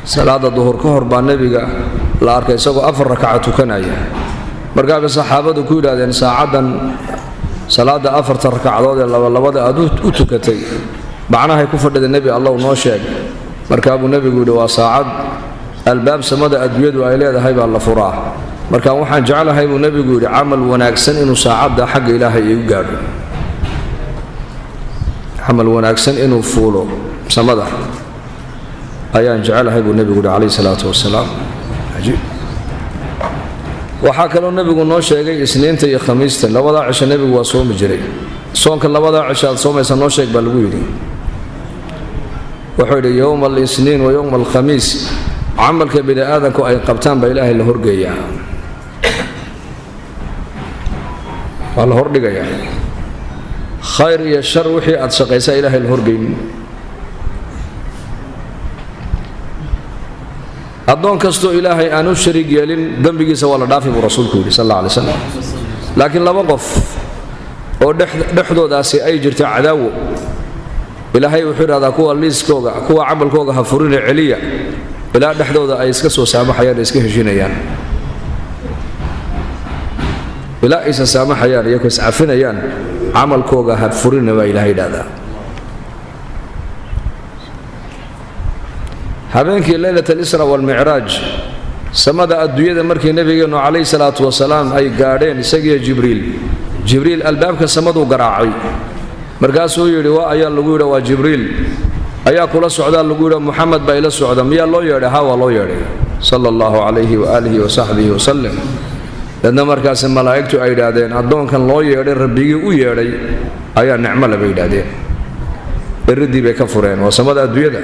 salaada duhur ka hor baa nabiga la arkay isagoo 4 rakaca tukanaya markaa saxaabadu ku yiraahdeen saacadan salaada 4 rakacadood ee labada aad u tukatay macnaha ku fadhida nabi Allah noo sheeg markaa buu nabigu yiri waa saacad albaab samada adduunyadu ay leedahay baa la furaa markaa waxaan jecelahay buu nabigu yiri amal wanaagsan inuu saacada xaq ilaahay ay u gaadho amal wanaagsan inuu fuulo samada ayaan jecelahay buu nabigu yiri alayhi salaatu wasalaam ajiib waxa kale nabigu noo sheegay isniinta iyo khamiista labada cisho nabigu waa soo jiray soonka labada cisho aad soomaysa noo sheeg baa lagu yiri wuxuu yiri yawm al-isniin wa yawm al-khamiis amalka bini aadanku ay qabtaan ba ilaahay la horgeeyaa wala hordhigaya khayr iyo shar wixii aad shaqaysaa ilaahay la horgeeyay adoon kasto ilaahay aanu shariig yeelin dambigiisa wala dhaafi buu rasuulku yiri sallallahu alayhi wasallam laakiin laba qof oo dhexdoodaasi ay jirto cadaawo ilaahay wuxuu yiraahdaa kuwa liiskooga kuwa amalkooga ha furin celiya ilaa dhexdooda ay iska soo saamaxayaan iska heshinayaan ilaa isa saamaxayaan iyo is cafinayaan amalkooga ha furin waa ilaahay yiraahdaa habeenkii laylatul isra wal mi'raj samada adduunyada markii nabigeenu alayhi salaatu wasalaam ay gaadheen isagiyo jibriil albaabka samadu garaacay markaasuu yiri waa ayaa lagu yiri waa jibriil ayaa kula socda lagu yiri muhammad baa ila socda miya loo yeedhay ha waa loo yeedhay sallallahu alayhi wa alihi wa sahbihi wa sallam dadna markaas malaa'iktu ay yiraahdeen adoonkan loo yeedhay rabbigii u yeedhay ayaa nicmo la yiraahdeen iridii bay ka fureen waa samada adduunyada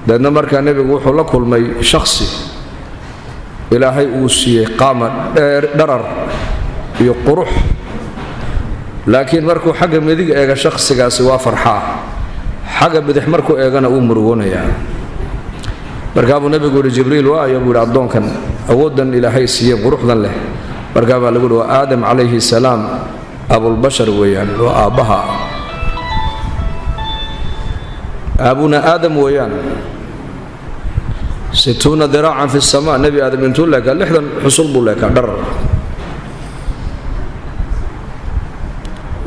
dadna markaa nabigu wuxuu la kulmay shakhsi ilaahay uu siiyay qaama dharar iyo qurux laakiin markuu xagga midig eega shakhsigaasi waa farxaa xagga bidix markuu eegana uu murugoonaya markaa buu nabigu yiri jibriil waa ayaa yiri adoonkan awoodan ilaahay siiyay quruxdan leh markaa baa lagu yiri aadam alayhi salaam abul bashar weeyaan waa aabaha abuna aadam weeyaan 60 ذراعا في السماء نبي آدم انتو لك لحظا حصول بولك در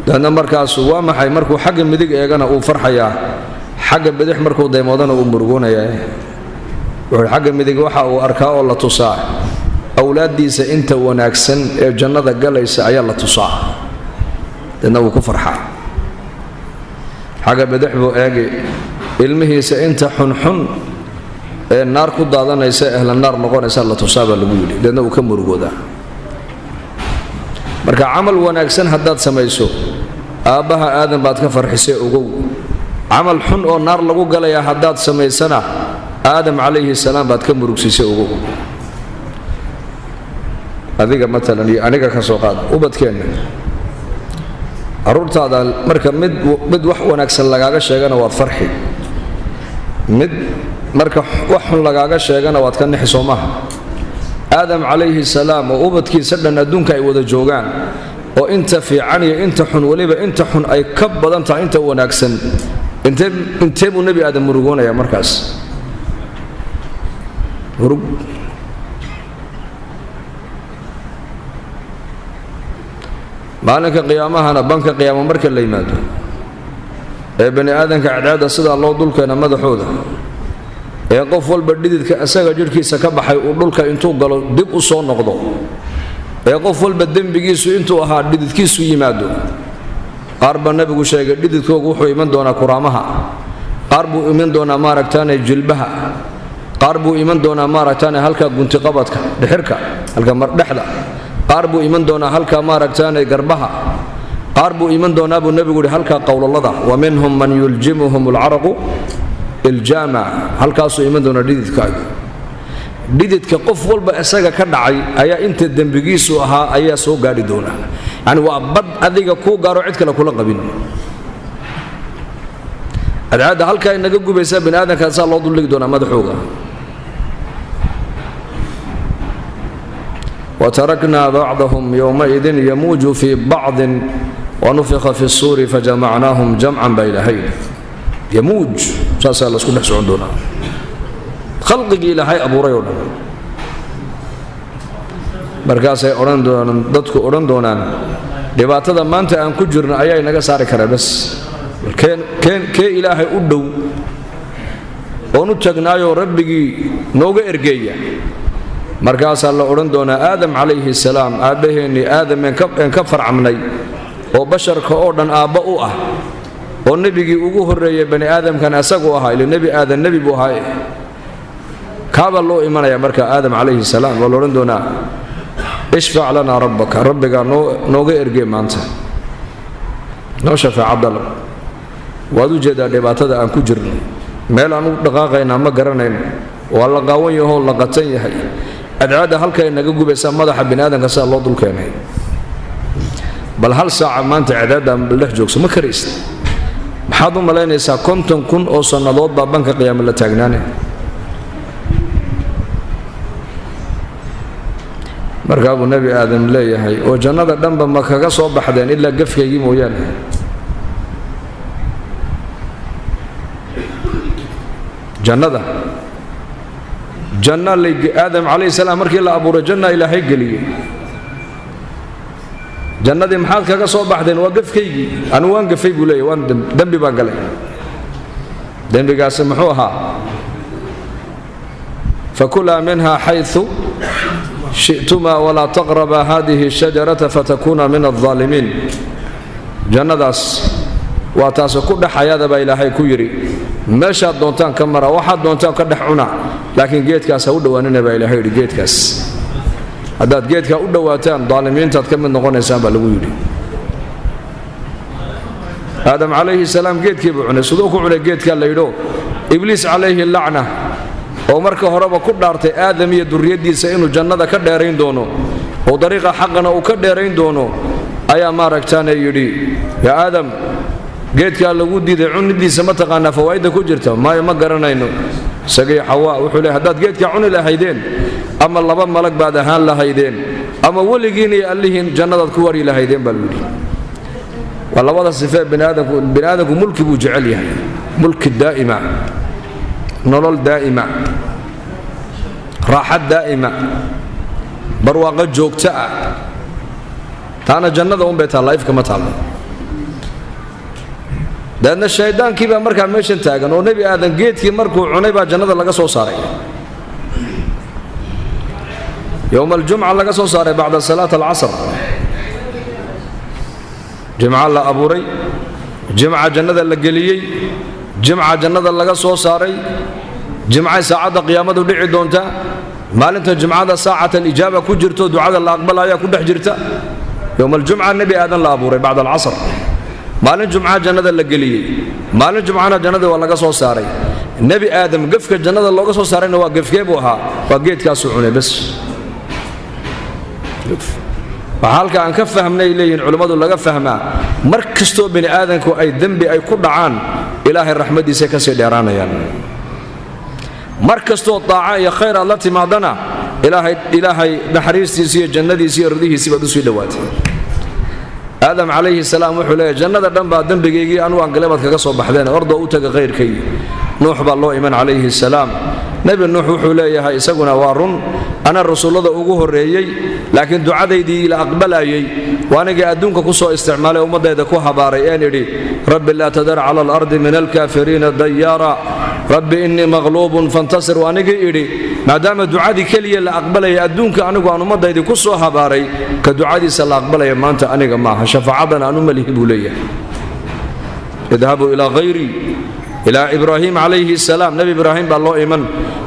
لأن مركز وامحي مركو حق مدق ايغانا او فرحيا حق بدح مركو ديمودانا او مرغونا يا حق مدق وحا او اركاء الله تصاع اولاد ديسا انت وناكسن جنة قليس ايا الله تصاع لأنه كفرحا حق بدح بو ايغي ilmihiisa inta xun ee naar ku daadanaysa ahla naar noqonaysa la tusaaba lagu yiri dadna uu ka murugooda marka amal wanaagsan hadaad samayso aabaha aadan baad ka farxisay ogow amal xun oo naar lagu galaya hadaad samaysana aadam alayhi salaam baad ka murugsisay ogow adiga matalan iyo aniga ka soo qaad ubadkeena arurtaada marka mid wax wanaagsan lagaaga sheegana waad farxi mid marka wax xun lagaaga sheegana waad ka nixisoo maaha aadam alayhi salaam oo ubadkiisa dhan adduunka ay wada joogaan oo inta fiican iyo inta xun waliba inta xun ay ka badan tahay inta wanaagsan intee buu nabi aadam murugoonaya markaas murug maalinka qiyaamahana banka qiyaamo marka la yimaado ee bani aadanka cadaalada sida loo dulkeena madaxooda ee qof walba dhididka asaga jirkiisa ka baxay uu dhulka intuu galo dib u soo noqdo ee qof walba dambigiisu intuu ahaa dhididkiisu yimaado qarba nabigu sheegay dhididkoogu wuxuu iman doonaa kuraamaha qarbu iman doonaa maaragtaan jilbaha qarbu iman doonaa maaragtaan halka gunti qabadka dhixirka halka mardhaxda qarbu iman doonaa halka maaragtaan garbaha qarbu iman doonaa buu nabigu yiri halka qowlalada wa minhum man yuljimuhum al'araq iljama halkaasoo iman doona dhididka qof walba isaga ka dhacay ayaa inta dambigiisu ahaa ayaa soo gaari doona yani waa bad adiga ku gaaro cid kale kula qabin adcaada halka inaga gubaysa bini aadanka saa loo dulligi doona madaxooga وتركنا بعضهم يومئذ يموج في بعض ونفخ في الصور فجمعناهم جمعا بين يموج ساسا الله سكون حسون دونا خلقك إلى هاي أبو ريونا مركاسي أوران دونا ضدك أوران دونا dhibaatada maanta aan ku jirno ayaa inaga saari kara bas keen ilaahay u dhow oo nu tagnaayo rabbigii nooga ergeeya markaas la oran doona aadam calayhi salaam aabaheeni aadam en ka farcamnay oo basharka oo dhan aabba u ah oo nabigii ugu horeeyay bani aadamkan asagu ahaa ilaa nabi aadam nabi buu ahaa kaaba loo imanaya marka aadam calayhi salaam oo oran doona اشفع لنا ربك ربك نوغا ارجي مانتا نو شفاعه دل وادو جيدا دباتدا ان ku jirno meel aanu dhaqaaqayna ma garanayno waa la qaawan yahay la qatan yahay adcaada halka inaga gubaysa madaxa binaadamka saa loo dul keenay bal hal saaca maanta adcaada billah joogso ma kariista maxaad u malaynaysaa 50,000 oo sanadood baa banka qiyaamada la taagnaanay marka abu nabi aadam leeyahay oo jannada dhanba ma kaga soo baxdeen ilaa gafkeygii mooyaane jannada janna leeyay aadam calayhi salaam markii la abuuray janna ilaahay galiyay jannadii maxaad kaga soo baxdeen waa gafkeygii anu waan gafay buu leeyahay waan dambi baan galay dambigaas muxuu ahaa fakula minha haythu شئتما ولا تقربا هذه الشجرة فتكونا من الظالمين جنة واتاس كل حياة با إلهي كيري ماشا دونتان كمرا واحد دونتان كدح عنا لكن جيت كاس ودواننا با إلهي جيت كاس هذا جيت كا ودواتان ظالمين تتكمل نقول إنسان بالويري آدم عليه السلام جيت كيبو عنا صدوق على جيت كان ليدو إبليس عليه اللعنة oo marka horeba ku dhaartay aadam iyo duriyadiisa inuu jannada ka dheerayn doono oo dariiqa xaqana uu ka dheerayn doono ayaa maaragtaan yiri ya aadam geedka lagu diiday cunidiisa ma taqaana fawaayida ku jirta ma garanayno sagay xawaa wuxuu leeyahay hadaad geedka cuni lahaydeen ama laba malag baad ahaan lahaydeen ama waligiin iyo allihiin jannadaad ku wari lahaydeen bal wili wala wada sifaa binaadamku mulki buu jecel yahay mulki daa'ima نولل دائمة راحة دائمة برواقة جوكتا تانا جنة بيت الله كما تعلم لأن الشيطان كيف مركا ميشن تاغن ونبي آدم جيت كي مركو عنيبا جنة لغا سو صاري يوم الجمعة لغا سو صاري بعد صلاة العصر جمعة الله أبوري جمعة جنة لقليي جمعة جنة لغا سو صاري جمعة ساعة قيامة ودعي دونتا مالنت جمعة ساعة الإجابة كجرتو دعاء الله أقبل آية كدح جرتا يوم الجمعة النبي آدم لابوري بعد العصر مالن جمعة جنة لقلي مالن جمعة جنة ولا سو صاري النبي آدم قفك جنة لغا سو صاري نوا قفك بوها وقيت كاسعوني بس فحالك أن كفهمنا إليه العلماء لغا فهما مركزتو بني آدم كو أي ذنبي أي كدعان إلهي الرحمة دي سيكسي ديرانا يعني مركزتو الطاعة يا خير الله تمادنا إلهي نحريستي سي جندي سي رضيه سي بدو سي دواتي آدم عليه السلام وحوليه جنة دنبا دنبيغي أنو أنقلبت كقصو بحدين أرضو أوتك غير كي نوح بالله إيمان عليه السلام نبي نوح وحوليه هاي سقنا وارن أنا الرسول الله أقوه الرئيي لكن دعاء دي إلى أقبلأي وأنا جاء أدونك كسو استعماله ومضى يدكوها باريان لي رب لا تدر على الأرض من الكافرين ديارا رب إني مغلوب فانتصر وأنا جاء ما دام دعاء دي كلية لأقبلأي أدونك أنا وأنا مضى يدكوها باري كدعاء دي سلا أقبلأي ما أنت أنا معها شفاعتنا أنا مليه بوليه اذهبوا إلى غيري إلى إبراهيم عليه السلام نبي إبراهيم بالله إيمان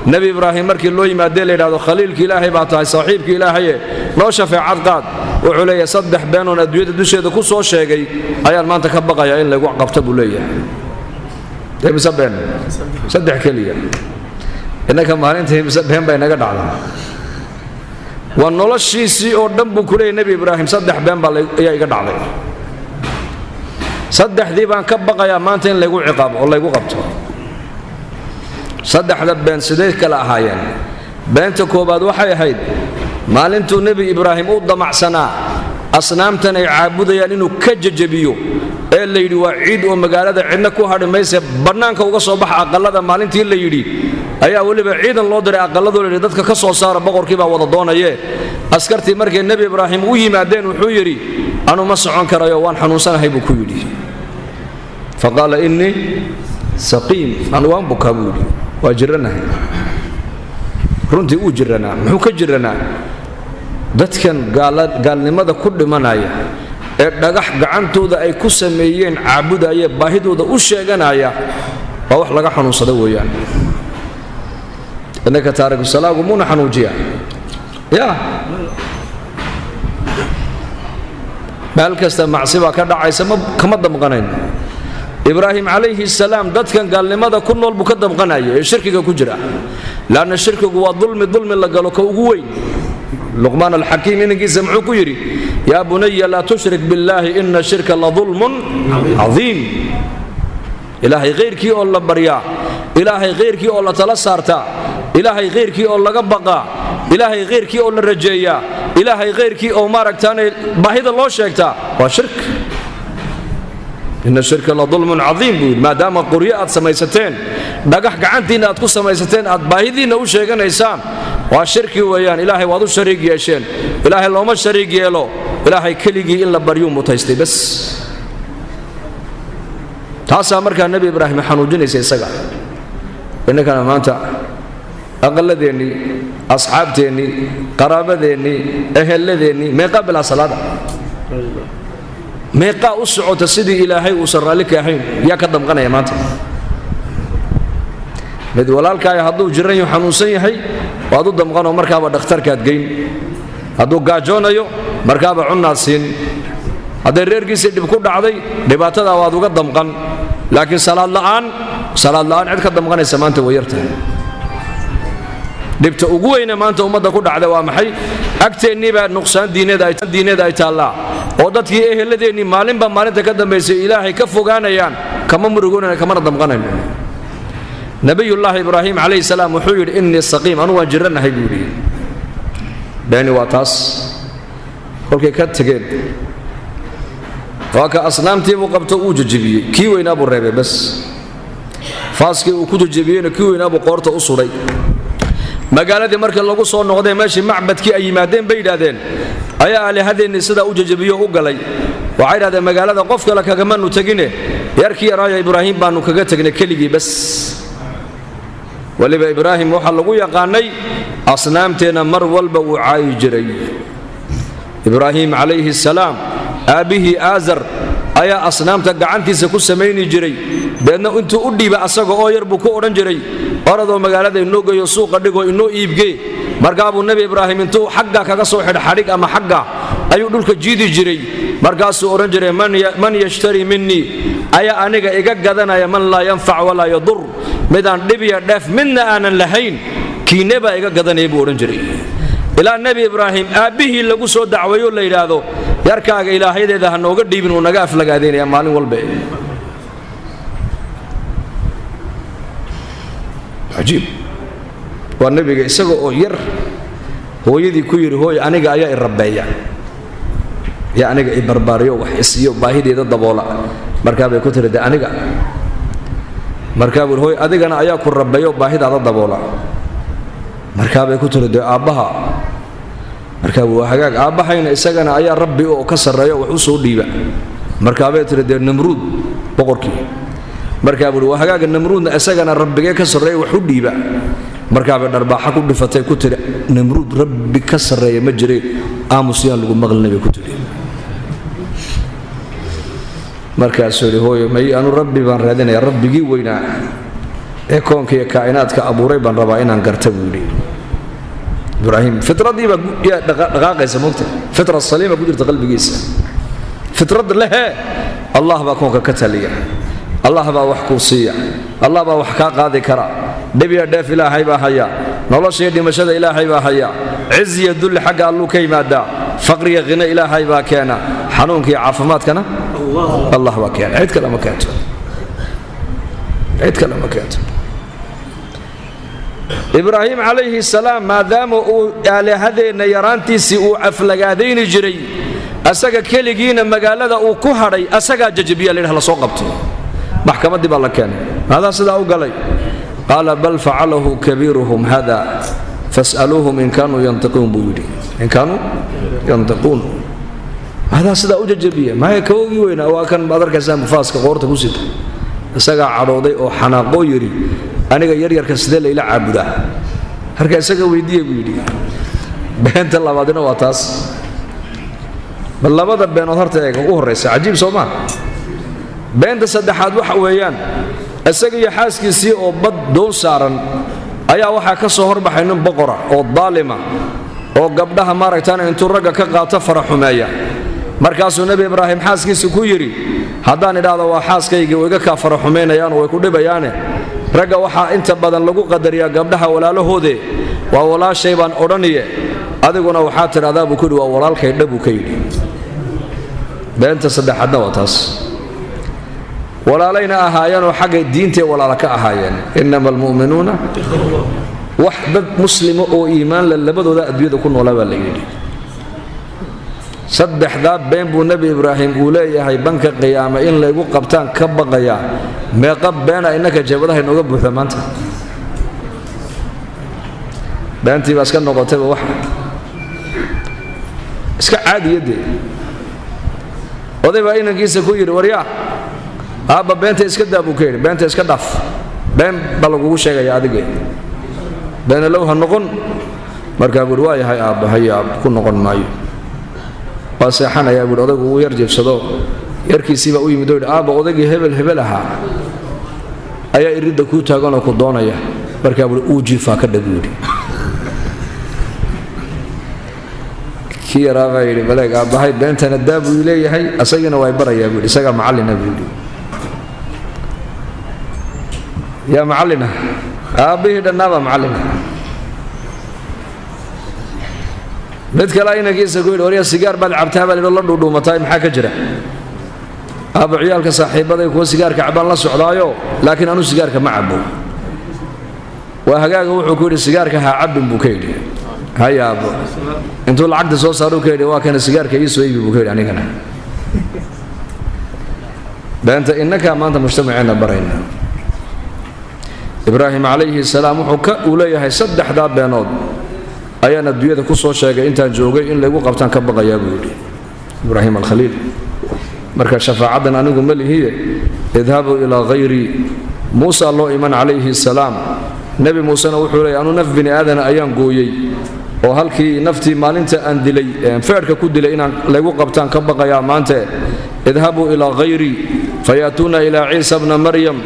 نبي إبراهيم مركي الله يمادل إلى خليل كإلهي بعطاه صاحب كإلهي ما شفع عقاد وعلي صدح بينهم أدوية دوشة دكوس وشيء أيال ما تكبق يا إن لقوا عقبت بوليه ده بسبين صدح كليه إنك ما أنت بسبين بينك دعلا والنور الشيء سي أردم بكرة نبي إبراهيم صدح بين بالله يا يقدعله صدح ذي بان كبق يا مانتين لقوا عقاب والله يقوا قبته صدح ذبين سديك كلا هايين بينتك وبعد وحي هيد مالنتو نبي إبراهيم أوضى مع سنة أصنامتنا يعبد يعني إنه كججبيو ee la yidhi waa ciid oo magaalada cidna ku hadhi mayse bannaanka uga soo baxa aqallada maalintii la yidhi ayaa weliba ciidan loo diray aqalladoo layidhi dadka ka soo saara boqorkii baa wada doonayee askartii markay nebi ibraahim u yimaadeen wuxuu yidhi anu ma socon karayo waan xanuunsanahay buu ku yidhi faqaala innii saqiim anu waan bukaa buu yidhi waa jiranahay runtii uu jiranaa muxuu ka jiranaa dadkan gaalnimada ku dhimanaya ee dhagax gacantooda ay ku sameeyeen caabudaya baahidooda u sheeganaya waa wax laga xanuunsada weeyaan innaka taariku salaagu muuna xanuujiya ya meel kasta macsi baa ka dhacaysa kama damqanayn ibraahim calayhi salaam dadkan gaalnimada ku nool buu ka damqanaya ee shirkiga ku jira laanna shirkigu waa dulmi la galo ka ugu weyn luqmaan alxakiim inankiisa muxuu ku yidhi yaa bunaya laa tushrik billaahi ina shirka la dulmun cadiim ilaahay khayrkii oo la baryaa ilaahay khayrkii oo la tala saartaa ilaahay khayrkii oo laga baqaa ilaahay khayrkii oo la rajeeyaa ilaahay khayrkii oo maaragtaanay baahida loo sheegtaa waa shirk ina shirka la dulmun cadiim buu yidhi maadaama qoryo aad samaysateen dhagax gacantiinna aad ku samaysateen aad baahidiinna u sheeganaysaan waa shirki weeyaan ilaahay waad u shariig yeesheen ilaahay looma shariig yeelo ilaahay keligii in la baryuu mutaystay bas taasaa markaa nebi ibraahim xanuujinaysa isaga innakana maanta aqalladeennii asxaabteennii qaraabadeennii ehelladeennii meeqaa bilaa salaada meeqaa u socota sidii ilaahay uusan raalli ka ahayn yaa ka damqanaya maanta mid walaalkaaga hadduu jiran yahu xanuunsan yahay waad u damqanoo markaaba dhakhtarkaad geyn hadduu gaajoonayo markaaba cunnaad siin hadday reerkiisii dhib ku dhacday dhibaatadaa waad uga damqan laakiin salaad la'aan cid ka damqanaysa maanta way yartahay dhibta ugu weyne maanta ummadda ku dhacda waa maxay agteenniibaa nuqsaan diineed ay taallaa oo dadkii eheladeennii maalinba maalinta ka dambaysay ilaahay ka fogaanayaan kama murugoonayna kamana damqanayno nabiyullaahi ibraahim calayhi salaam wuxuu yidhi innii saqiim anu waan jiranahay buu yidhi beeni waa taas kolkay ka tegeen waa ka asnaamtii buu qabto uu jajabiyey kii weynaa buu reebay bas faaskii uu ku jajabiyeyna kii weynaa buu qoorta u sudhay magaaladii markii lagu soo noqdee meeshii macbadkii ay yimaadeen bay yidhaahdeen ayaa aalihadeennii sidaa u jajabiyo u galay waxay yidhahdeen magaalada qof kale kagamanu tegine yarkii yaraayo ibraahim baanu kaga tegnay keligii bas weliba ibraahim waxaa lagu yaqaanay asnaamteenna mar walba uu caayi jiray ibraahim calayhi salaam aabbihii aazar ayaa asnaamta gacantiisa ku samayni jiray deedna intuu u dhiiba asaga oo yar buu ku odhan jiray oradoo magaalada inoo geeyo suuqa dhigoo inoo iibgee markaabuu nebi ibraahim intuu xagga kaga soo xidha xadhig ama xagga ayuu dhulka jiidi jiray markaasuu odhan jiray man yashtari minii ayaa aniga iga gadanaya man laa yanfac walaa yadur midaan dhib iyo dheef midna aanan lahayn kiine baa iga gadanaya buu odhan jiray ilaa nebi ibraahim aabbihii lagu soo dacweeyo la yidhaahdo yarkaaga ilaahyadeeda ha nooga dhiibin uu naga aflagaadaynaya maalin walba cajiib waa nebiga isaga oo yar hooyadii ku yidhi hooy aniga ayaa i rabbeeya yaa aniga i barbaariyo wax isiyo baahideeda daboola markaa bay ku tiri de aniga markaa buu hooy adigana ayaa ku rabbeeyo baahidaada daboola markaa bay ku tiri de aabbaha markaa waa hagaag aabbahayna isagana ayaa rabbi oo ka sarreeyo wax u soo dhiiba markaa bay tiri dee namruud boqorkii markaa buu waa hagaaga namruudna isagana rabbigee ka sarreeyo wax u dhiiba markaa bay dharbaaxa ku dhifatay ku tiri namruud rabbi ka sarreeya ma jire aamusiyaan lagu maqlina bay ku tiri markaasuu yidhi hooyo may anu rabbi baan raadinaya rabbigii weynaa ee koonka iyo kaa'inaadka abuuray baan rabaa inaan garta buu yidhi ibraahim fitradii baa dhaqaaqaysa moogta fitra saliima ku jirta qalbigiisa fitrad lehe allah baa koonka ka taliya allah baa wax kuu siiya allah baa wax kaa qaadi kara dhib iyo dheef ilaahay baa haya nolosha iyo dhimashada ilaahay baa haya ciz iyo dulli xagga alluu ka yimaadaa faqriga qina ilaahay baa keena xanuunka iyo caafimaadkana allah baa keena cid kale ma keento ibraahim calayhi salaam maadaama uu aalihadeenna yaraantiisii uu aflagaadayni jiray asaga keligiina magaalada uu ku hadhay asagaa jajabiya la soo qabtay maxkamadii baa la keenay hada sida u galay qala bal fa'alahu kabiruhum hada fas'aluhum in kanu yantiqun buyudi in kanu yantiqun hada sida u jajabiya ma ay koogi weyna waa kan badarkaasaan faaska qoorta ku sita asaga cadooday oo xanaaqo yiri aniga yaryarka sidee ila caabuda harka isaga weydiiyay buu yiri beenta labaadina waa taas bal labada beenood horta eega ugu horeysa ajiib Soomaa beenta saddexaad waxa weeyaan isaga iyo xaaskiisii oo bad doon saaran ayaa waxa ka soo horbaxay nin boqora oo daalima oo gabdhaha maaragtaan intuu ragga ka qaato faraxumeeya markaasuu nabi ibraahim xaaskiisa ku yiri haddaan idhaahdo waa xaaskayga way ka faraxumeynayaan way ku dhibayaan ragga waxa inta badan lagu qadariyaa gabdhaha walaalahoode waa walaashay baan odhaniye adiguna waxa tiraahdaa buu ku dhawaa walaalkay dhabu ka yiri beenta saddexaadna waa taas walaalayna ahaayeen oo xagga diinta walaala ka ahaayeen innamal mu'minuuna wahdad muslimo oo iimaan la labadooda adduunyada ku noolaa la yiri saddexda been buu nabi ibraahim uu leeyahay banka qiyaama in lagu qabtaan ka baqaya meeqa beena inaka jabadaha inooga buuxda maanta beentii baa iska noqotay wax iska caadiyade odayba inankiisa ku yiri waryaa aaba beenta iska daabu ka yiri beenta iska dhaf been bal lagu sheegaya adiga been loo ha noqon marka buu waayahay aaba haya ku noqon maayo wasaxanaya buu odaygu uu yar jeebsado yarkiisiiba u yimid oo aaba odayga hebel aha ayaa irida ku taagan oo ku doonaya marka buu uu jiifa ka dhabuudi kiira bayri balaag aabahay beentana daabu ileeyahay asagana way baraya buu isaga macallina buu يا معلنا أبيه دنابا معلنا مد كلا إنك يسقول وريا سيجار بعد عبتها بعد الله دودو متاي محاك جرا أبو عيالك صاحب هذا يكون سيجار كعبان الله سعلايو لكن أنا سيجار كمعبو وهجاء هو حكول السيجار كها عبد بوكيلي هيا أبو أنتوا العقد صاروا كيلي وكان السيجار كيسوي بوكيلي يعني كنا بأنت إنك ما أنت مجتمعين برينا إبراهيم عليه السلام وحكى وليه صدح ذا بينود أيان الدنيا كوسو شيء أنت جوجي إن لقوا قبطان كبقى يا بودي إبراهيم الخليل مركز شفاعتنا نقول ملي هي اذهبوا إلى غير موسى الله إيمان عليه السلام نبي موسى وحولي أنو نف بني آدم أيان قويي وهلكي نفتي مال أنت أندلي فعلك كدلي إن لقوا قبطان كبقى يا مانته اذهبوا إلى غيري فيأتون إلى عيسى ابن مريم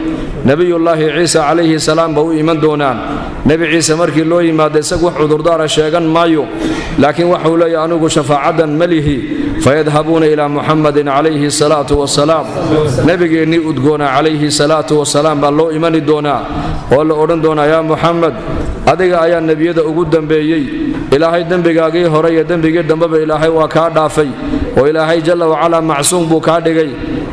نبي الله عيسى عليه السلام بو إيمان دونان نبي عيسى مركي لو يماد يسق وحضر دار شيغان مايو لكن وحولي أنوغ شفاعة مليه فيذهبون إلى محمد عليه الصلاة والسلام نبي إني أدقونا عليه الصلاة والسلام بل إيمان دونا ولا أورن دونا يا محمد أدق آيان نبي يدا أقود بيي إلهي دنبقاقي هريا دنبقي دنبب إلهي وكادافي وإلهي جل وعلا معصوم بكادقي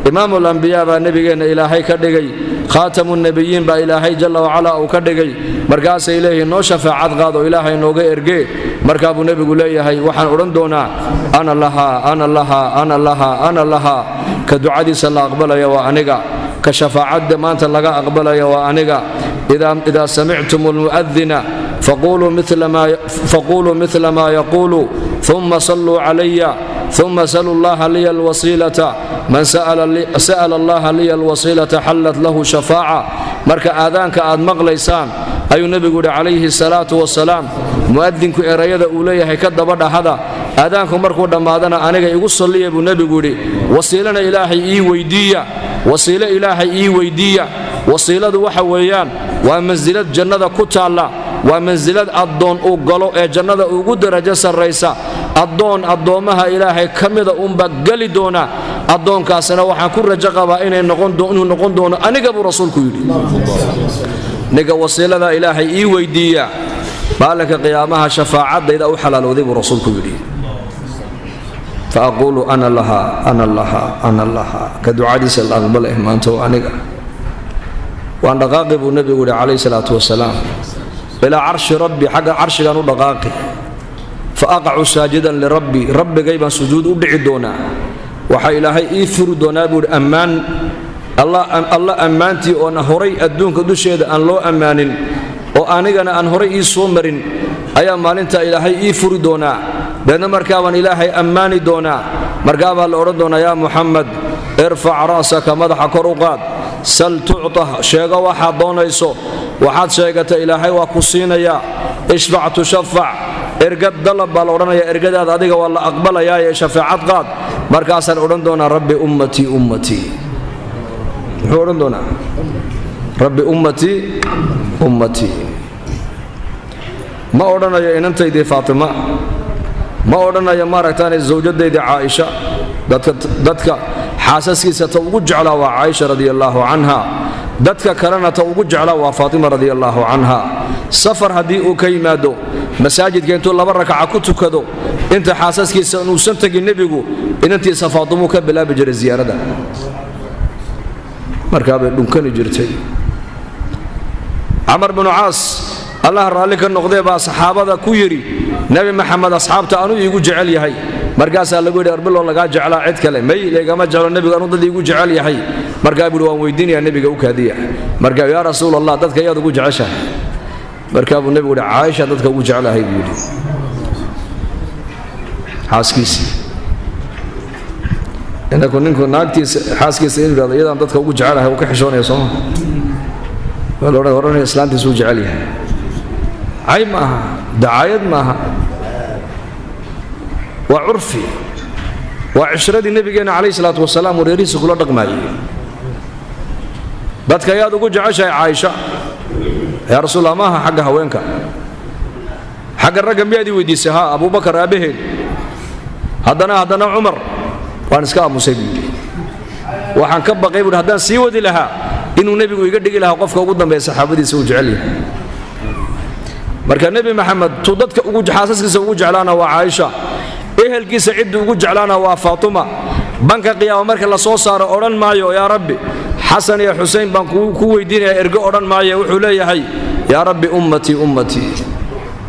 إمام الأنبياء نبينا إلهي كدقي خاتم النبيين با إلهي جل وعلا وكدقي مركاس إلهي نو شفاعة قاضو إلهي نوغي إرقي مركاب نبي قليهي وحن أرندونا أنا لها أنا لها أنا لها أنا لها كدعادي سلا أقبل يا وأنيقا كشفاعة دمانت لغا أقبل يا وأنيقا إذا سمعتم المؤذن فقولوا مثل ما يقول ثم صلوا علي ثم سألوا الله لي الوسيلة من سأل الله لي الوسيلة حلت له شفاعة مركا آذانك آد مغليسان أي النبي قول عليه الصلاة والسلام مؤذنك إرياد أوليه كد بدا هذا آذانك مركو دمادنا أنك يقص لي أبو النبي قول وسيلنا إلهي إي ويدية وسيلة إلهي إي ويدية وسيلة وحويان ومنزلة جنة كتالا ومنزلة الدون أقلو جنة أقود درجة الرئيسة الدون الدومها إلهي كمذا قلي دونا الدون كاسنا وحن كل رجقبا إنه نقون دون أنك أبو رسولك يدي نقا وسيلة إلهي إي ويدية بالك قيامها شفاعة إذا أحلال وذيب رسولك يدي فأقول أنا لها أنا لها أنا لها كدعادي سل أقبل إهمانته أنك وأن دقاقب النبي عليه الصلاة والسلام إلى عرش ربي حق عرش كانوا دقاقي فأقع ساجدا لربي ربي غيبا سجود أدعي دونا وحا إلهي إيفر دونا بود أمان الله أمانتي وأن هوري أدونك دوشيد أن لو أمانين وأنيغنا أن هوري إيسومرين أيا مالنتا إلهي إيفر دونا بأن مركابا إلهي أماني دونا مركابا الأرد دونا يا محمد ارفع راسك مدح كروقات سل تعطه شيغا واحد دونيسو waxaad sheegata ilaahay waa ku siinaya ishfac tushaffac ergad dalab baa la odhanaya ergadaada adiga waa la aqbalayaa ee shafaacad qaad markaasaan odhan doonaa rabbi ummatii ummatii muxuu odhan doonaa rabbi ummatii ummatii ma odhanayo inantaydii faatima ma odhanayo maaragtaan zawjadaydii caaisha dadka xaasaskiisa ta ugu jeclaa waa caaisha radiyallaahu canha dadka kalena ta ugu jeclaa waa faatima radiyallaahu canha safar haddii uu ka yimaado masaajidka intuu 2 rakaca ku tukado inta xaasaskiisa inuusan tagin nebigu inantiisa faatimu ka bilaabi jiray ziyaarada markaa bay dhunkani jirtay camar binu caas allah raalli ka noqdee baa saxaabada ku yidhi nebi maxamed asxaabta anuu iigu jecel yahay markaasaa lagu yidhi arbiloo lagaa jeclaa cid kale may leegama jeclo nebigu anuu dad iigu jecel yahay markaa buuhi waan weydiinayaa nebiga u kaadiya markaa yaa rasuul allah dadka yaad ugu jeceshahay markaa buu nebigu yidhi caaisha dadka ugu jeclahay buu yidhi xaaskiisii inaku ninku naagtiisa xaaskiisa inuu yidhahdo iyadaan dadka ugu jecelahay uu ka xishoonaya sooma waa la odhanaya islaantiisa uu jecel yahay cayb ma aha dacaayad ma aha waa curfi waa cishradii nebigeena calayhi salaatu wasalaam wareerihiisa kula dhaqmaayey dadka ayaad ugu jeceshahay caaisha yaa rasuulallah maaha xagga haweenka xagga ragga miyaad ii weydiisay haa abubakar aabaheed haddana cumar waan iska aamusay buu yidhi waxaan ka baqay buuhi haddaan sii wadi lahaa inuu nebigu iga dhigi lahaa qofka ugu dambeeya saxaabadiisa uu jecel yahay marka nebi maxamed tuu dadka xaasaskiisa ugu jeclaana waa caaisha ehelkiisa ciddu ugu jeclaana waa faatima banka qiyaama marka la soo saaro odhan maayo yaa rabbi xasan iyo xusein baan ku weydiinaya ergo odhan maayo wuxuu leeyahay yaa rabbi ummatii ummatii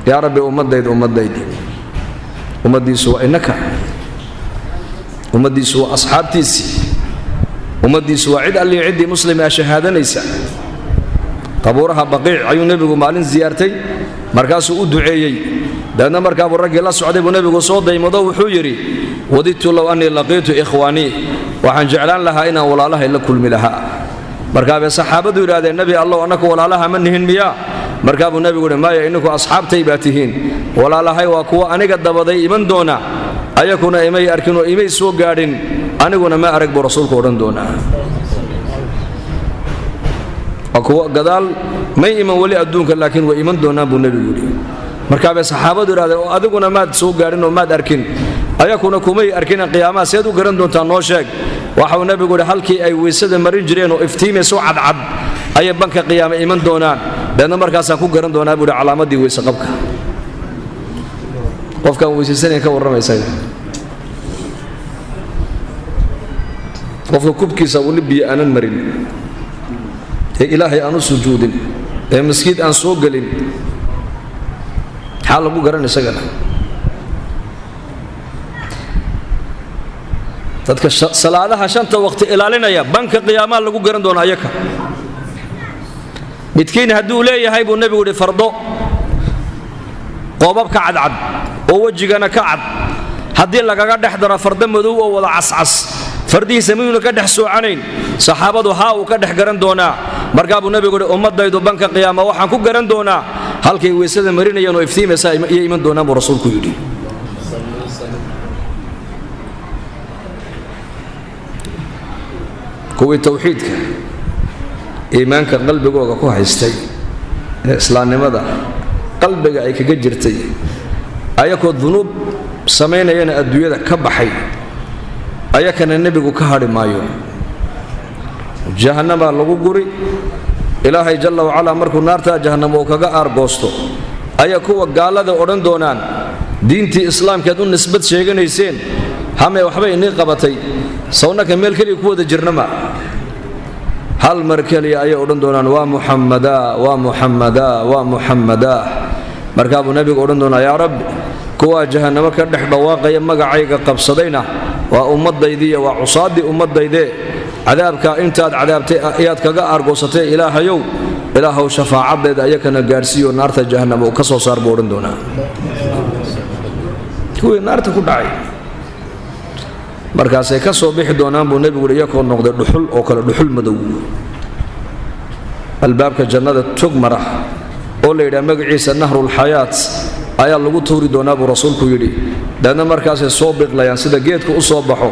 yaa rabbi ummadayda ummadayda ummaddiisu waa innaka ummaddiisu waa asxaabtiisii ummaddiisu waa cid alliyo ciddii muslima shahaadanaysa qabuuraha baqiic ayuu nebigu maalin ziyaartay markaasuu u duceeyey daadna markaabuu raggii la socday buu nebigu soo daymado wuxuu yidhi wadidtu low annii laqiitu ikhwaanii waxaan jeclaan lahaa inaan walaalahay la kulmi lahaa markaabay saxaabadu yidhahdeen nebi allow annaku walaalaha ma nihin miyaa markaa buu nebigu yidhi maya inninku asxaabtay baa tihiin walaalahay waa kuwa aniga dabaday iman doona ayakuna imay arkin oo imay soo gaadhin aniguna ma arag buu rasuulku odhan doonaa waa kuwa gadaal may iman weli adduunka laakiin way iman doonaan buu nebigu yidhi markaabay saxaabadu yidhahdeen oo adiguna maad soo gaadhin oo maad arkin ayakuna kumay arkina qiyaamaha seed u garan doontaa noo sheeg waxau nebigu yidhi halkii ay weysada marin jireen oo iftiimayso cadcad ayay banka qiyaama iman doonaan deedna markaasaan ku garan doonaa buu yidhi calaamadii weyse qabka qofkaan weysaysanan ka warramaysa qofka kubkiisa weli biyo aanan marin ee ilaahay aan u sujuudin ee maskiid aan soo gelin maxaa lagu garan isagana dadka salaadaha 5 waqti ilaalinaya banka qiyaamaha lagu garan doona ayaka midkiin hadduu leeyahay buu nebigu yidhi fardo qoobabka cadcad oo wejigana ka cad haddii lagaga dhex daro fardo madow oo wada cascas fardihiisa miyuuna ka dhex soocanayn saxaabadu haa uu ka dhex garan doonaa markaa buu nebigu yidhi ummadaydu banka qiyaama waxaan ku garan doonaa halkay weysada marinayaan oo iftiimaysa iyo iman doonaan buu rasuulku yidhi kuwii tawxiidka iimaanka qalbigooga ku haystay ee islaamnimada qalbiga ay kaga jirtay ayakoo dunuub samaynayana adduunyada ka baxay ayakana nebigu ka hadhi maayo jahannama lagu guri ilaahay jalla wacalaa markuu naartaa jahannama uu kaga aargoosto ayaa kuwa gaalada odhan doonaan diintii islaamkeed u nisbad sheeganayseen hamee waxbay inii qabatay sawnaka meel keliya ku wada jirnama hal mar keliya ayay odhan doonaan waa muxammadaa waa muxammadaa waa muxammadaa markaa buu nebigu odhan doonaa yaa rabbi kuwa jahannamo ka dhex dhawaaqaya magacayga qabsadayna waa ummadaydiiya waa cusaadii ummadayde cadaabka intaad cadaabtay ayaad kaga argoosatay ilaahayow ilaahow shafaacadeeda ayakana gaarsiiyo naarta jahannamo ka soo saar buu odhan doonaa kuwii naarta ku dhacay markaasay ka soo bixi doonaan buu nebigu iyakoo noqday dhuxul oo kale dhuxul madow albaabka jannada tog mara oo la yidhaha magaciisa nahrulxayaat ayaa lagu tuuri doonaa buu rasuulku yidhi deedna markaasay soo biqlayaan sida geedka u soo baxo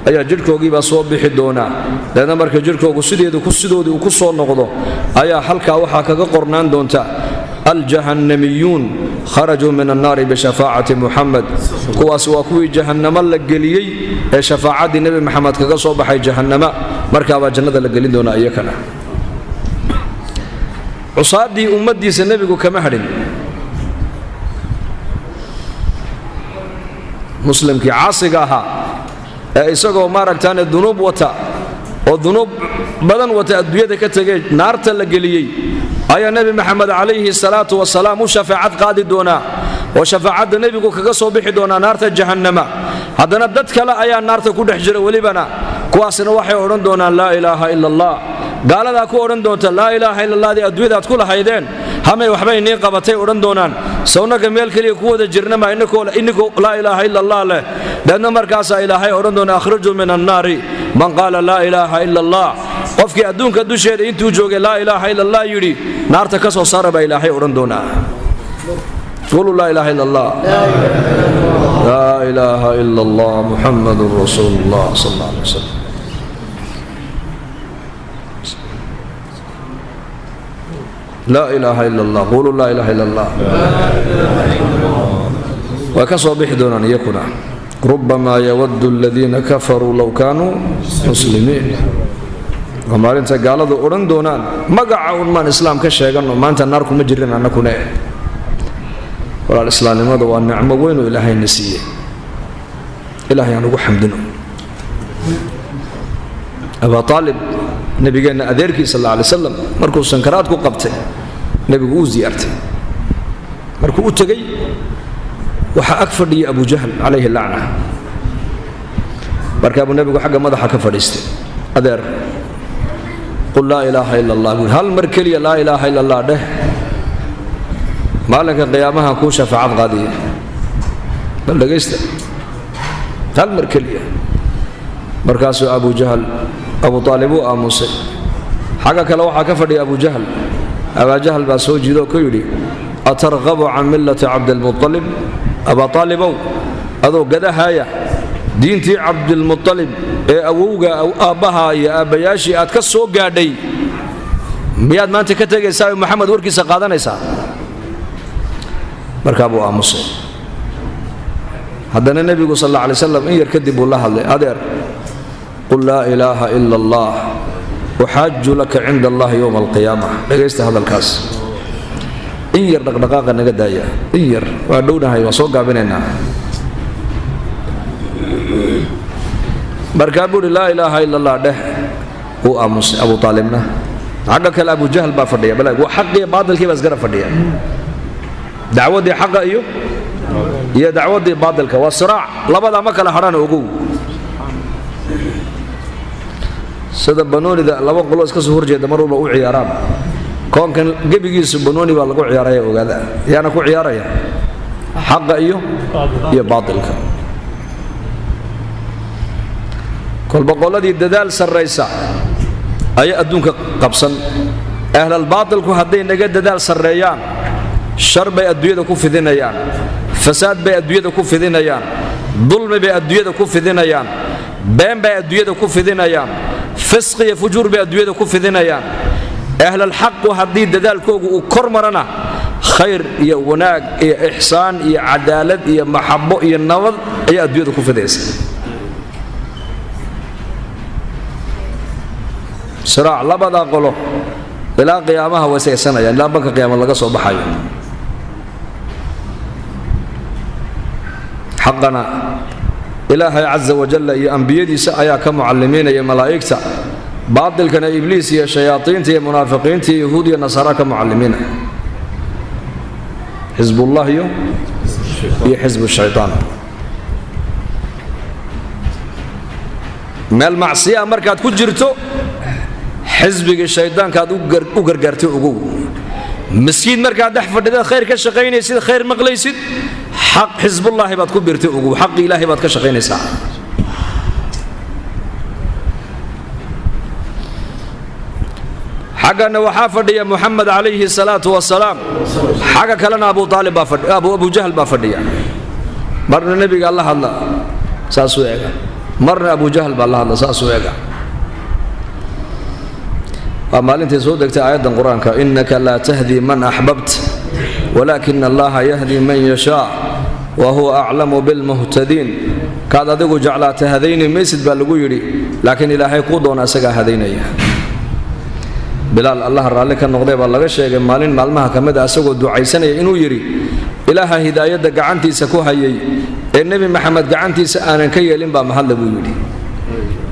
ayaa jidhkoogiibaa soo bixi doonaa deedna marka jidhkoogu sidoodii uu ku soo noqdo ayaa halkaa waxaa kaga qornaan doonta aljahannamiyuun kharajuu min annaari bishafaacati muxamed kuwaas waa kuwii jahannamo la geliyey ee shafaacaddii nebi maxamed kaga soo baxay jahannama markaabaa jannada la gelin doonaa iyakana cusaadii ummaddiisa nebigu kama hadhin muslimkii caasiga ahaa ee isagoo maaragtaane dunuub wata oo dunuub badan wata adduunyada ka tegay naarta la geliyey ayaa nebi maxamed calayhi salaatu wasalaam u shafaacad qaadi doonaa oo shafaacadda nebigu kaga soo bixi doonaa naarta jahannama haddana dad kale ayaa naarta ku dhex jira welibana kuwaasina waxay odhan doonaan laa ilaaha ila allah gaaladaa ku odhan doonta laa ilaaha ila allahdii adduunyadaad ku lahaydeen hamay waxbay nii qabatay odhan doonaan sawnaga meel keliya ku wada jirnama inninkoo laa ilaaha ila allah leh deedna markaasaa ilaahay odhan doona akhrijuu min annaari man qaala laa ilaaha ila allah qofkii adduunka dusheeda intuu joogay laa ilaaha ila allah yidhi naarta ka soo saara baa ilaahay odhan doonaa quluu laa ilaaha ila allah laa ilaaha ila allah muxammadun rasuulu llah sal alla alay wasalam laa ilaaha ila allah quluu laa ilaaha ila allah waa ka soo bixi doonaan iyakuna rubamaa yawaddu aladiina kafaruu low kaanuu muslimiin waa maalinta gaaladu odhan doonaan magaca un maan islaam ka sheeganno maanta naar kuma jirin annakune walaal islaamnimada waa nicmo weynoo ilaahayna siiyey ilaahay aan ugu xamdino abaa aalib nabigeenna adeerkii sal alla alay wasalam markuu sankaraad ku qabtay nebigu uu ziyaartay markuu u tegey waxaa ag fadhiyay abu jahl calayhi lacna markaa buu nebigu xagga madaxa ka fadhiistay adeer qul laa ilaaha ila allah buui hal mar keliya laa ilaaha ila allah dheh maalinka qiyaamahan kuu shafaacad qaadiya bal dhegaysta hal mar keliya markaasuu abu jahl abu aalib uu aamusay xagga kale waxaa ka fadhiya abu jahl abaa jahl baa soo jiido oo ku yidhi atarqabu can millati cabdilmualib abaa aalibow adoo gadahaaya diintii cabdilmualib ee awowga aabbaha iyo aabbayaashii aad ka soo gaadhay miyaad maanta ka tegaysaa oo maxamed warkiisa qaadanaysaa markaa buu aamusay haddana nebigu sal alla alay wasalam in yar kadib buu la hadlay adeer qul laa ilaaha ila allah uxaaju laka cinda allahi yowma alqiyaama dhegaysta hadalkaas in yar dhaqdhaqaaqa naga daaya in yar waa dhownahay waa soo gaabinaynaa markaa buu uhi laa ilaaha ila allah dheh wuu aamusay abu aalibna xagga kale abu jahl baa fadhiya bal waa xaqiiyo baadilkii baa isgara fadhiya dacwaddii xaqa iyo dacwaddii baadilka waa siraac labadaa ma kala hadhana ogow sida banoonida laba qolo iska soo horjeeda mar walba u ciyaaraan koonkan gebigiisu banooni baa lagu ciyaaraya ogaada yaana ku ciyaaraya xaqa iyo baadilka kolba qoladii dadaal sarraysa ayaa adduunka qabsan ahlalbaatilku hadday naga dadaal sarreeyaan shar bay adduunyada ku fidinayaan fasaad bay adduunyada ku fidinayaan dulmi bay adduunyada ku fidinayaan been bay adduunyada ku fidinayaan fisqi iyo fujuur bay adduunyada ku fidinayaan ahlalxaqu haddii dadaalkoogu uu kor marana khayr iyo wanaag iyo ixsaan iyo cadaalad iyo maxabo iyo nabad ayaa adduunyada ku fidaysa siraac labadaa qolo ilaa qiyaamaha way saysanayaan ilaa banka qiyaama laga soo baxayo xaqana ilaahay caza wajalla iyo ambiyadiisa ayaa ka mucallimiinaya malaa'igta baatilkana ibliis iyo shayaaiinta iyo munaafiqiinta iyo yahuud iyo nasaara ka mucallimiina xisbullah iyo iyo xisbu shaytaan meel macsiya markaad ku jirto xisbiga shaydaanka aad u gargaartay ugu مسكين مركا دح فددا خير كشقينيسيد خير مقليسيد حق حزب الله باد كبرتي اوغو حق الهي باد كشقينيسا حقنا وحافديا محمد عليه الصلاه والسلام حق كلنا ابو طالب ابو جهل بافديا مرنا النبي الله الله ساسو ايغا مرنا ابو جهل بالله الله ساسو ايغا maalintii soo degtay aayadan quraanka innaka la tahdi man ahbabt walakin Allah yahdi man yasha wa huwa a'lamu bil muhtadin kaad adigu jeclaatay hadayni meesid baa lagu yiri laakiin ilaahay ku doona asaga hadaynaya bilal Allah raali ka noqday baa laga sheegay maalin maalmaha kamid ah asagoo ducaysanaya inuu yiri ilaaha hidaayada gacantiisa ku hayay ee nabi maxamed gacantiisa aanan ka yeelin baa mahad lagu yiri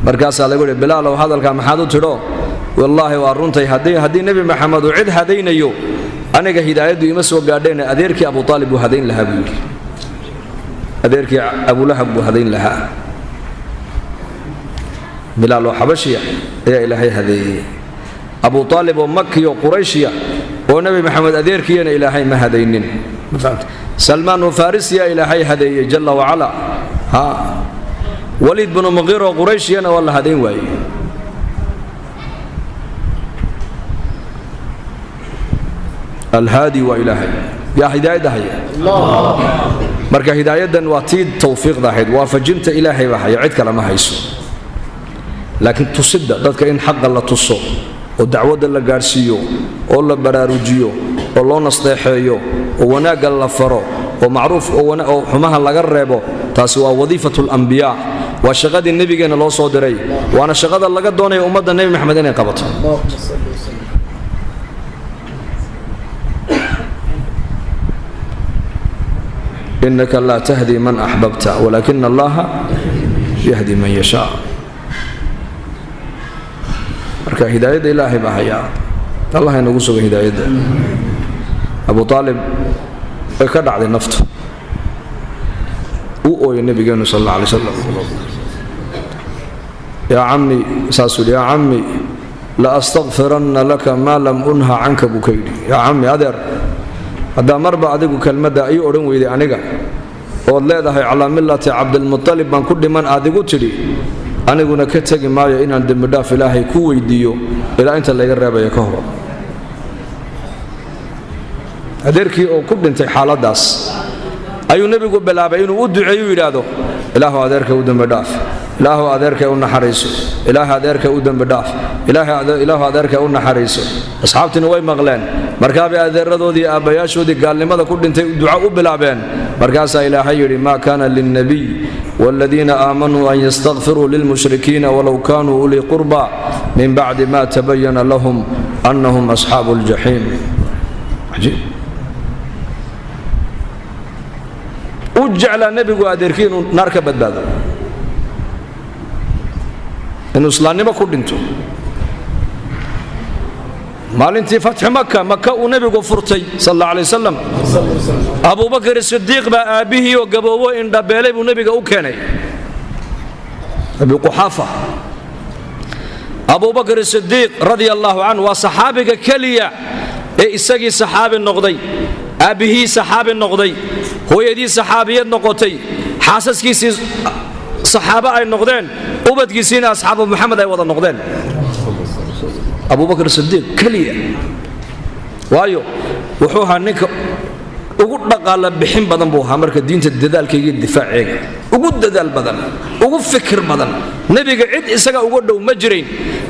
markaas lagu yiri bilal oo hadalka maxaad u tiro والله وارنتي هدي نبي محمد وعد هدينيو أنا هدايته يمسوا قاعدين أديرك أبو طالب وهدين لها بيقول أديرك أبو لهب وهدين لها بلال وحبشية يا إلهي هذه أبو طالب ومكي وقريشية ونبي محمد أديرك يا إلهي ما هدينين فهمت سلمان وفارس يا إلهي هذه جل وعلا ها وليد بن مغيرة وقريشية والله هدين وعي الهادي وإلهي يا هداية هي الله مركا هداية واتيد توفيق ذاهد وافجنت إلهي وحي عد كلام هيسو لكن تصدق ذاتك إن حق الله تصو ودعوة الله قارسيو والله براروجيو والله نصليحيو وناق الله فرو ومعروف وحماها الله قربو تاسوا وظيفة الأنبياء وشغاد النبي كان الله صادري وأنا شغاد الله قد دوني أمد النبي محمد قبط إنك لا تهدي من أحببت ولكن الله يهدي من يشاء مركا هداية إلهي بحياة الله ينقصك هداية أبو طالب كدع ذي نفط وقوي النبي صلى الله عليه وسلم يا عمي ساسول يا عمي لا أستغفرن لك ما لم أنهى عنك بكيدي يا عمي أدر هذا مربع أديك كلمة أي أورن ويدي عنك والله ده على ملة عبد المطلب من كل من أديك تري أنا قلنا كتجي معي إن عند المدافع إلهي كوي ديو إلى أنت اللي جرب يكهرب أدركي أو كل أنت حالة داس أيو نبي قبل بلابين ودعي يرادو إله أدرك ودم بدافع إله أدرك ودم حريص إله أدرك ودم بدافع إله أدرك ودم حريص أصحابتنا وين مغلان مركاب أدرّدو دي أبياشو دي قال لماذا كل أنت دعاء بلابين مركز إلهي يري ما كان للنبي والذين آمنوا أن يستغفروا للمشركين ولو كانوا أولي قربى من بعد ما تبين لهم أنهم أصحاب الجحيم عجيب وجعل النبي قادركين نركب بدادا إنه سلاني ما كل أنتو maalintii fatx maka uu nabigu furtay sallallahu alayhi wasallam Abu Bakr as-Siddiq ba aabihi oo gaboobo in dhabeelay buu nabiga u keenay Abu Quhafa Abu Bakr as-Siddiq radiyallahu anhu wa saxaabiga kaliya ee isagii saxaabi noqday aabihi saxaabi noqday hooyadii saxaabiyad noqotay xaasaskiisii saxaaba ay noqdeen ubadkiisina asxaabu Muhammad ay wada noqdeen أبو بكر الصديق كلية وايو وحوها نك وقول قال بحين بدن بوها مركز دين الدجال كي الدفاع وقول دجال بدن وقول فكر بدن نبي قعد إسقى وقول له مجرين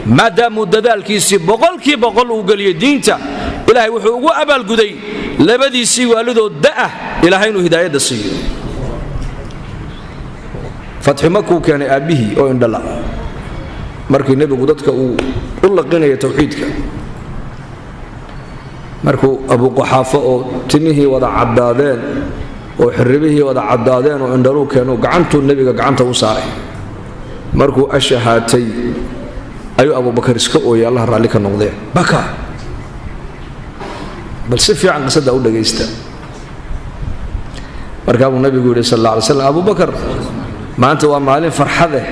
ما دام الدجال كي يسيب كي بقول وقال يدينته إلهي وحو أبا الجدي لبدي سي والده دأه إلهي إنه هداية السيء فتح مكة كان أبيه أو عند الله markii nabigu dadka uu u laqinay tawxiidka markuu Abu Quhafa oo timihii wada cadaadeen oo xirribihii wada cadaadeen oo indhalu keeno gacantu nabiga gacanta u saaray markuu ashahaatay ayu Abu Bakar iska ooyay Allah raali ka noqday baka bal si fiican qasada u dhageysta markaa buu nabigu yidhi sal alla alay slam abubakar maanta waa maalin farxade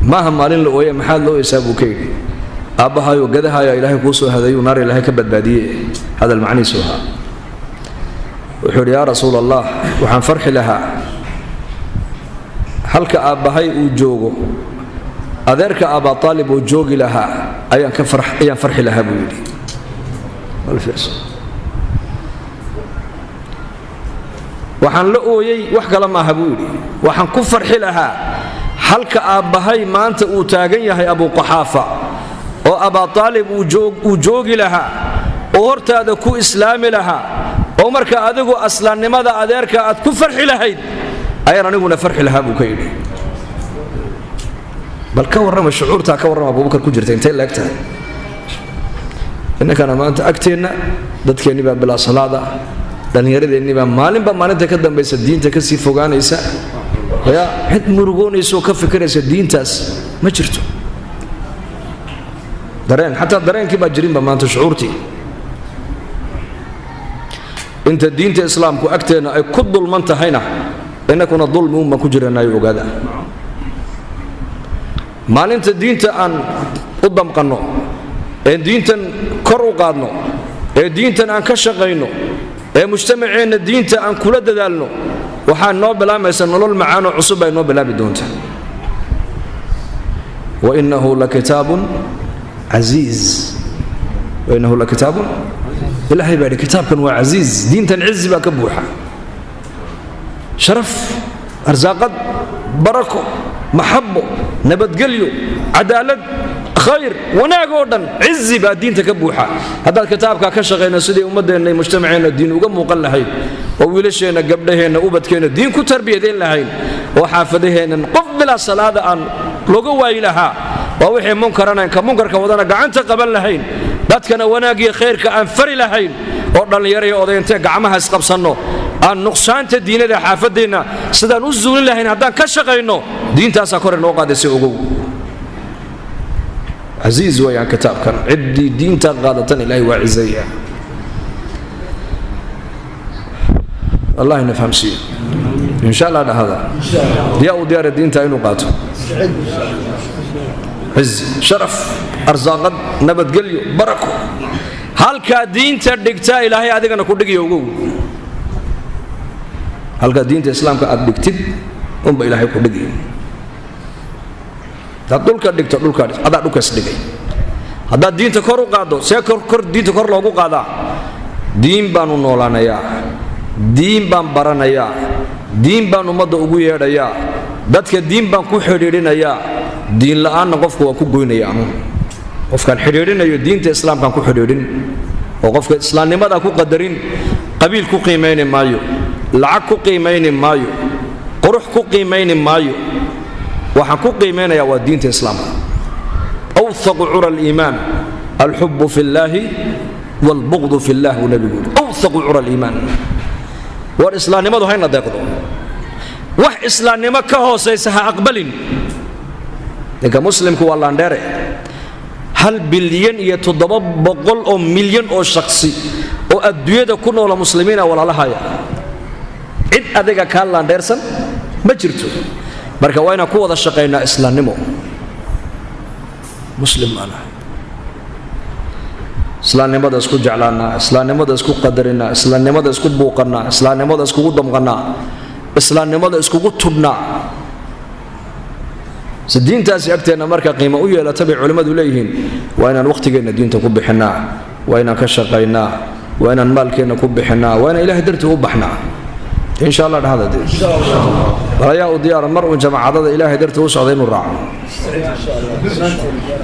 maaha maalin la ooye maxaad loo oysaa buu ka yidhi aabbahayo gadahayo ilaahay kuu soo hadayuu naar ilaahay ka badbaadiyey hadal macnihiisu ahaa wuxuu yidhi yaa rasuul allah waxaan farxi lahaa halka aabbahay uu joogo adeerka abaa aalib oo joogi lahaa ayaan farxi lahaa buu yidhi waxaan la ooyey wax kale maaha buu yidhi waxaan ku farxi lahaa halka aabbahay maanta uu taagan yahay abuquxaafa oo abaa aalib uu joogi lahaa oo hortaada ku islaami lahaa oo marka adigu aslaannimada adeerka aad ku farxi lahayd ayaan aniguna farxi lahaa buu ka yidhi bal ka warrama shucuurtaa ka warrama abubakar ku jirta intay la eg tahay innankana maanta agteenna dadkeennii baa bilaa salaada dhallinyaradeenni baa maalinba maalinta ka dambaysa diinta ka sii fogaanaysa yaa cid murugoonaysa oo ka fikiraysa diintaas ma jirto dareen xataa dareenkii baa jirinba maanta shucuurtii inta diinta islaamku agteenna ay ku dulman tahayna innakuna dulmi un baan ku jiranayo ogaada maalinta diinta aan u damqanno ee diintan kor u qaadno ee diintan aan ka shaqayno ee mujtamaceenna diinta aan kula dadaalno waxaa noo bilaamaysa nolol macaanoo cusub ay noo bilaabi doonta wainnahu lakitaabun casiiz wainnahu lakitaabun ilaahay baa yidhi kitaabkan waa casiiz diintan cizi baa ka buuxa sharaf arsaaqad barako maxabo nabadgelyo cadaalad khayr wanaag oo dhan cizi baa diinta ka buuxa haddaad kitaabkaa ka shaqayno sidii ummaddeenna iyo mujtamaceenna diin uga muuqan lahayd oo wiilasheenna gabdhaheenna ubadkeenna diin ku tarbiyadayn lahayn oo xaafadaheennan qof bilaa salaada aan looga waayi lahaa waa wixii munkaranayn ka munkarka wadana gacanta qaban lahayn dadkana wanaagiyo khayrka aan fari lahayn oo dhallinyaraya odayntee gacmaha isqabsanno aan nuqsaanta diinada xaafadeenna sidaan u zuulin lahayn haddaan ka shaqayno diintaasaa kore noo qaadaysa ogow casiiz weeyaan kitaabkan ciddii diinta qaadatan ilaahay waa cizeeya allah ina fahamsiiyo insha allah dhahada yaa u diyaara diinta inuu qaato cizi sharaf arsaaqad nabadgelyo barako halkaa diinta dhigtaa ilaahay adigana ku dhigiyo ogow halkaa diinta islaamka aad dhigtid unba ilaahay ku dhigiyo haddaad dhulka dhigto adaa dhulkaas dhigay haddaad diinta kor u qaaddo see diinta kor loogu qaadaa diin baanu noolaanayaa diin baan baranayaa diin baan ummadda ugu yeedhayaa dadka diin baan ku xidhiidhinayaa diin la'aanna qofku waan ku goynaya qofkaan xidhiidhinayo diinta islaamkaan ku xidhiidhin oo qofka islaamnimadaa ku qadarin qabiil ku qiimayni maayo lacag ku qiimayni maayo qurux ku qiimayni maayo waxaan ku qiimaynayaa waa diinta islaamka awthaqu cura aliimaan alxubu fi llaahi waalbuqdu fi llah buu nabigu yidhi awthaqu cura aliimaan war islaamnimadu hayna deeqdo wax islaamnimo ka hoosaysa ha aqbalin ninka muslimku waa laandheere 1,700,000,000 oo milyan oo shakhsi oo adduunyada ku noola muslimiina walaalahaya cid adiga kaa laandheersan ma jirto marka waa inaan ku wada shaqaynaa islaamnimo muslim ana islaamnimada isku jeclaanaa islaamnimada isku qadarinaa islaamnimada isku buuqanaa islaamnimada iskugu damqanaa islaamnimada iskugu tudhnaa si diintaasi agteenna marka qiimo u yeelata bay culimmadu leeyihiin waa inaan wakhtigeenna diinta ku bixinnaa waa inaan ka shaqaynaa waa inaan maalkeenna ku bixinnaa waa inaan ilahay dartii u baxnaa insha allah dhahada dee balayaa u diyaara mar uun jamaacadada ilaahay dartii u socda inuu raaco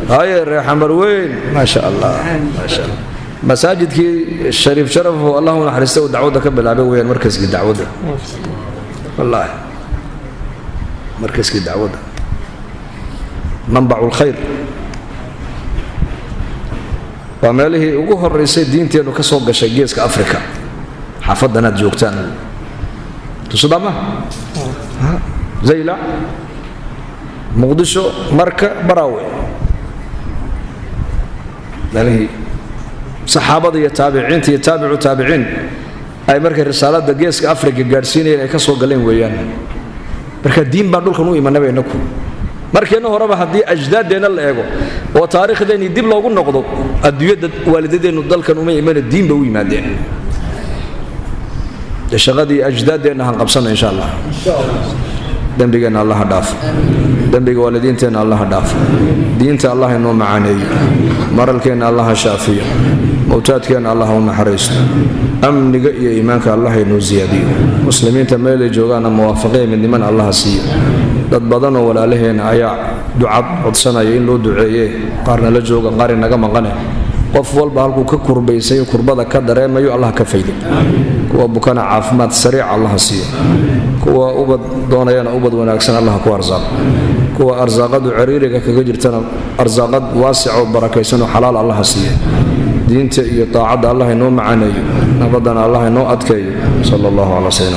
haye reexamar weyn maasha allah maasha allah masaajidkii shariif sharafo allahu naxariista uu dacwadda ka bilaabay weeyaan markaskii dacwadda wallaahi markaskii dacwadda manbacu lkhayr waa meelihii ugu horeysay diinteennu ka soo gashay geeska afrika xaafadanaad joogtaan tusudama zaylac muqdisho marka baraawe meelihii saxaabada iyo taabiciinta iyo taabicu taabiciin ay markay risaalada geeska Afrika gaarsiinayeen ay ka soo galeen weeyaan marka diin baa dhulkan u imanay inaku markeena horeba hadii ajdaadena la eego oo taariikhdeeni dib loogu noqdo adduunyada waalidadeenu dalkan uma iman diin ba u yimaadeen shaqadii ajdaadena han qabsana insha Allah dambigeena Allah dhaaf dambiga waalidiinteena Allah dhaaf diinta Allah inoo macaaneeyo maralkeena Allah shaafiyo mawtaadkeena Allah u naxariisto amniga iyo iimaanka Allah inoo ziyaadiyo muslimiinta meel ay joogaan muwaafaqay midnimada Allah siiyo dad badan oo walaalaheena ayaa ducad codsanaya in loo duceeyo qaarna la jooga qaar inaga maqane qof walba halku ka kurbaysay kurbada ka dareemayo Allah ka faydo kuwa bukana caafimaad sariic Allah siiyo kuwa ubad doonayana ubad wanaagsan Allah ku arsaaq kuwa arsaaqadu ciriiriga kaga jirtana arsaaqad waasic oo barakaysan oo xalaal Allah siiyo diinta iyo taacada Allah inoo macaaneeyo nabadana Allah inoo adkeeyo sallallahu alayhi wa sallam